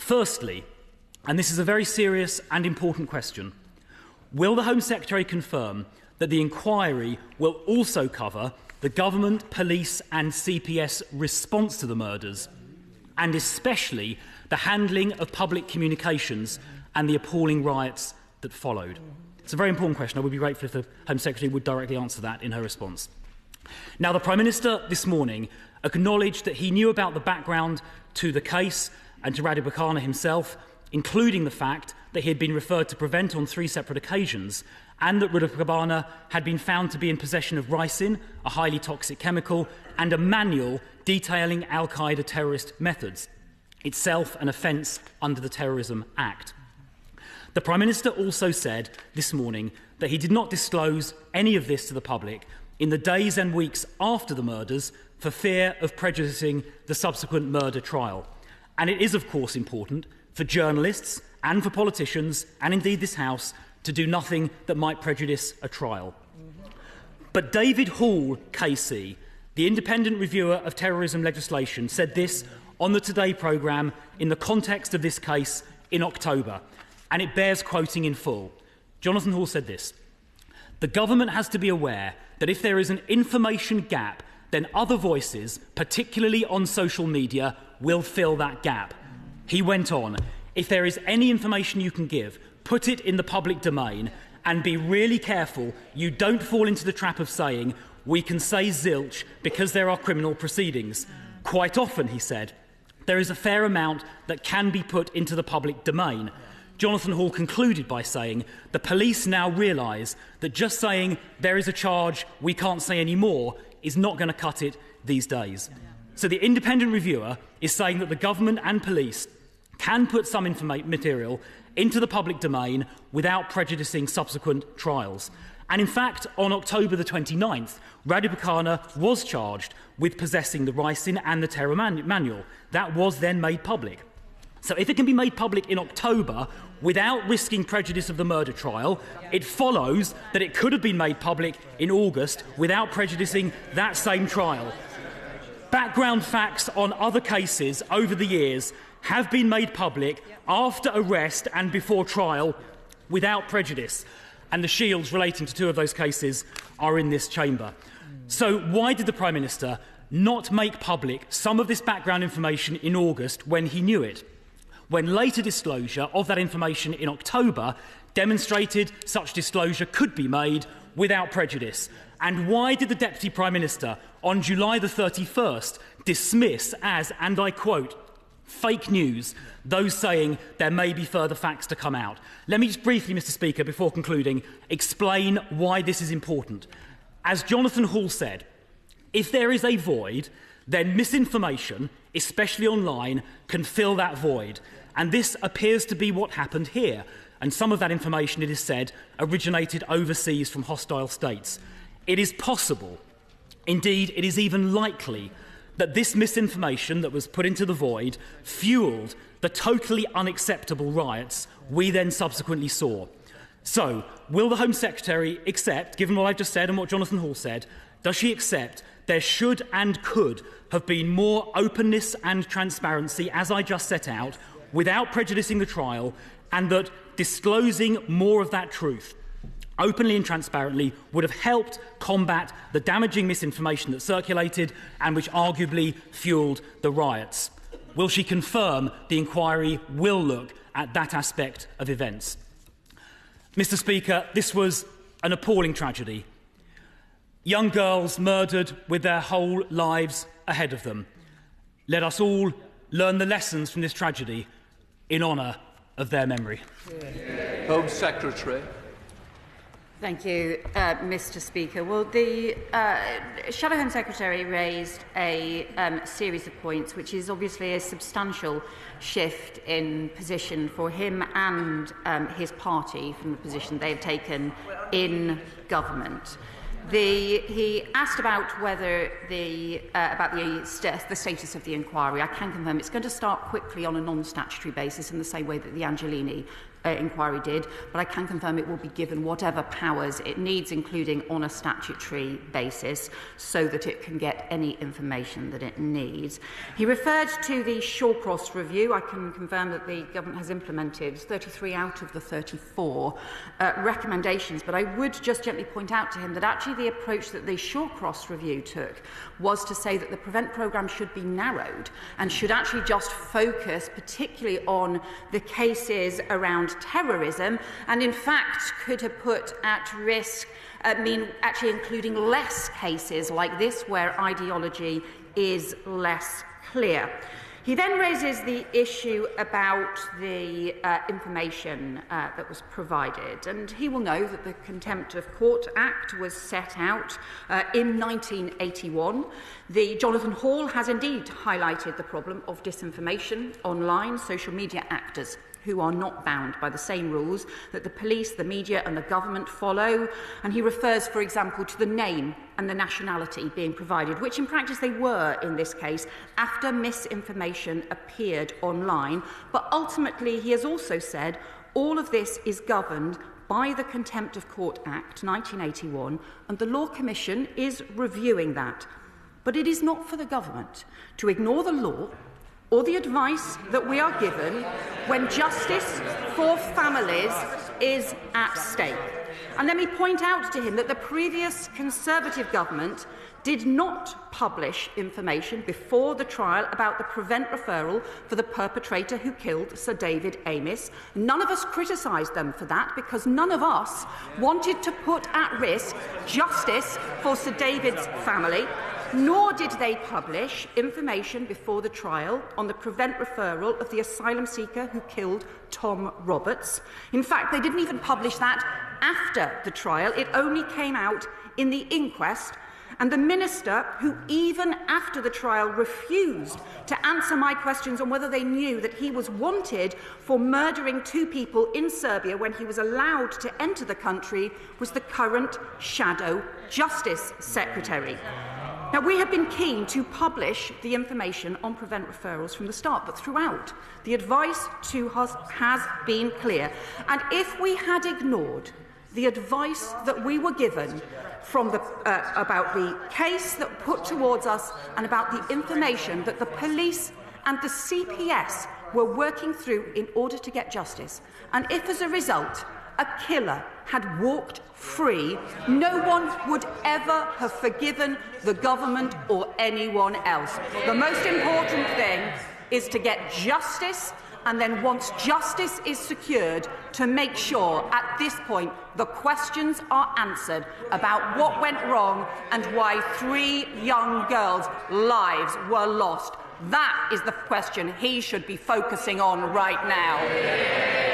Firstly, and this is a very serious and important question, will the Home Secretary confirm that the inquiry will also cover the government, police and CPS response to the murders, and especially the handling of public communications and the appalling riots that followed? It's a very important question. I would be grateful if the Home Secretary would directly answer that in her response. Now, the Prime Minister this morning acknowledged that he knew about the background to the case and to Radu Bakana himself, including the fact that he had been referred to Prevent on 3 separate occasions, and that Radu Bakana had been found to be in possession of ricin, a highly toxic chemical, and a manual detailing al-Qaeda terrorist methods, itself an offence under the Terrorism Act. The Prime Minister also said this morning that he did not disclose any of this to the public in the days and weeks after the murders for fear of prejudicing the subsequent murder trial. And it is, of course, important for journalists and for politicians, and indeed this House, to do nothing that might prejudice a trial. But David Hall, KC, the independent reviewer of terrorism legislation, said this on the Today programme in the context of this case in October, and it bears quoting in full. Jonathan Hall said this: "The government has to be aware that if there is an information gap, then other voices, particularly on social media, will fill that gap." He went on, "If there is any information you can give, put it in the public domain, and be really careful you don't fall into the trap of saying, 'We can say zilch because there are criminal proceedings.' Quite often," he said, "there is a fair amount that can be put into the public domain." Jonathan Hall concluded by saying, "The police now realise that just saying there is a charge, we can't say any more, is not going to cut it these days." So the independent reviewer is saying that the government and police can put some material into the public domain without prejudicing subsequent trials. And in fact, on October the 29th, Radu Bakana was charged with possessing the ricin and the terror manual. That was then made public. So if it can be made public in October without risking prejudice of the murder trial, it follows that it could have been made public in August without prejudicing that same trial. Background facts on other cases over the years have been made public after arrest and before trial without prejudice, and the shields relating to 2 of those cases are in this chamber. So why did the Prime Minister not make public some of this background information in August when he knew it, when later disclosure of that information in October demonstrated such disclosure could be made without prejudice? And why did the Deputy Prime Minister on July the 31st dismiss as, and I quote, "fake news" those saying there may be further facts to come out? Let me just briefly, Mr. Speaker, before concluding, explain why this is important. As Jonathan Hall said, if there is a void, then misinformation, especially online, can fill that void. And this appears to be what happened here. And some of that information, it is said, originated overseas from hostile states. It is possible, indeed it is even likely, that this misinformation that was put into the void fuelled the totally unacceptable riots we then subsequently saw. So, will the Home Secretary accept, given what I've just said and what Jonathan Hall said, does she accept there should and could have been more openness and transparency, as I just set out, without prejudicing the trial, and that disclosing more of that truth openly and transparently would have helped combat the damaging misinformation that circulated and which arguably fuelled the riots? Will she confirm the inquiry will look at that aspect of events? Mr. Speaker, this was an appalling tragedy. Young girls murdered with their whole lives ahead of them. Let us all learn the lessons from this tragedy in honour of their memory. Home Secretary. Thank you, Mr. Speaker. Well, the Shadow Home Secretary raised a series of points, which is obviously a substantial shift in position for him and his party from the position they have taken in government. He asked about whether the status of the inquiry. I can confirm it's going to start quickly on a non-statutory basis in the same way that the Angelini inquiry did, but I can confirm it will be given whatever powers it needs, including on a statutory basis, so that it can get any information that it needs. He referred to the Shawcross review. I can confirm that the government has implemented 33 out of the 34 recommendations, but I would just gently point out to him that actually the approach that the Shawcross review took was to say that the PREVENT programme should be narrowed and should actually just focus particularly on the cases around terrorism, and in fact could have put at risk, actually including less cases like this where ideology is less clear. He then raises the issue about the information that was provided, and he will know that the Contempt of Court Act was set out in 1981. The Jonathan Hall has indeed highlighted the problem of disinformation online, social media actors who are not bound by the same rules that the police, the media and the government follow. And he refers, for example, to the name and the nationality being provided, which in practice they were in this case, after misinformation appeared online. But ultimately, he has also said all of this is governed by the Contempt of Court Act 1981, and the Law Commission is reviewing that. But it is not for the government to ignore the law or the advice that we are given when justice for families is at stake. And let me point out to him that the previous Conservative government did not publish information before the trial about the PREVENT referral for the perpetrator who killed Sir David Amess. None of us criticised them for that because none of us wanted to put at risk justice for Sir David's family, nor did they publish information before the trial on the PREVENT referral of the asylum seeker who killed Tom Roberts. In fact, they didn't even publish that after the trial. It only came out in the inquest. And the minister, who even after the trial refused to answer my questions on whether they knew that he was wanted for murdering 2 people in Serbia when he was allowed to enter the country, was the current Shadow Justice Secretary. Now, we have been keen to publish the information on PREVENT referrals from the start, but throughout, the advice to us has been clear. And if we had ignored the advice that we were given from about the case that put towards us and about the information that the police and the CPS were working through in order to get justice, and if as a result a killer had walked free, no one would ever have forgiven the government or anyone else. The most important thing is to get justice, and then once justice is secured, to make sure at this point the questions are answered about what went wrong and why 3 young girls' lives were lost. That is the question he should be focusing on right now.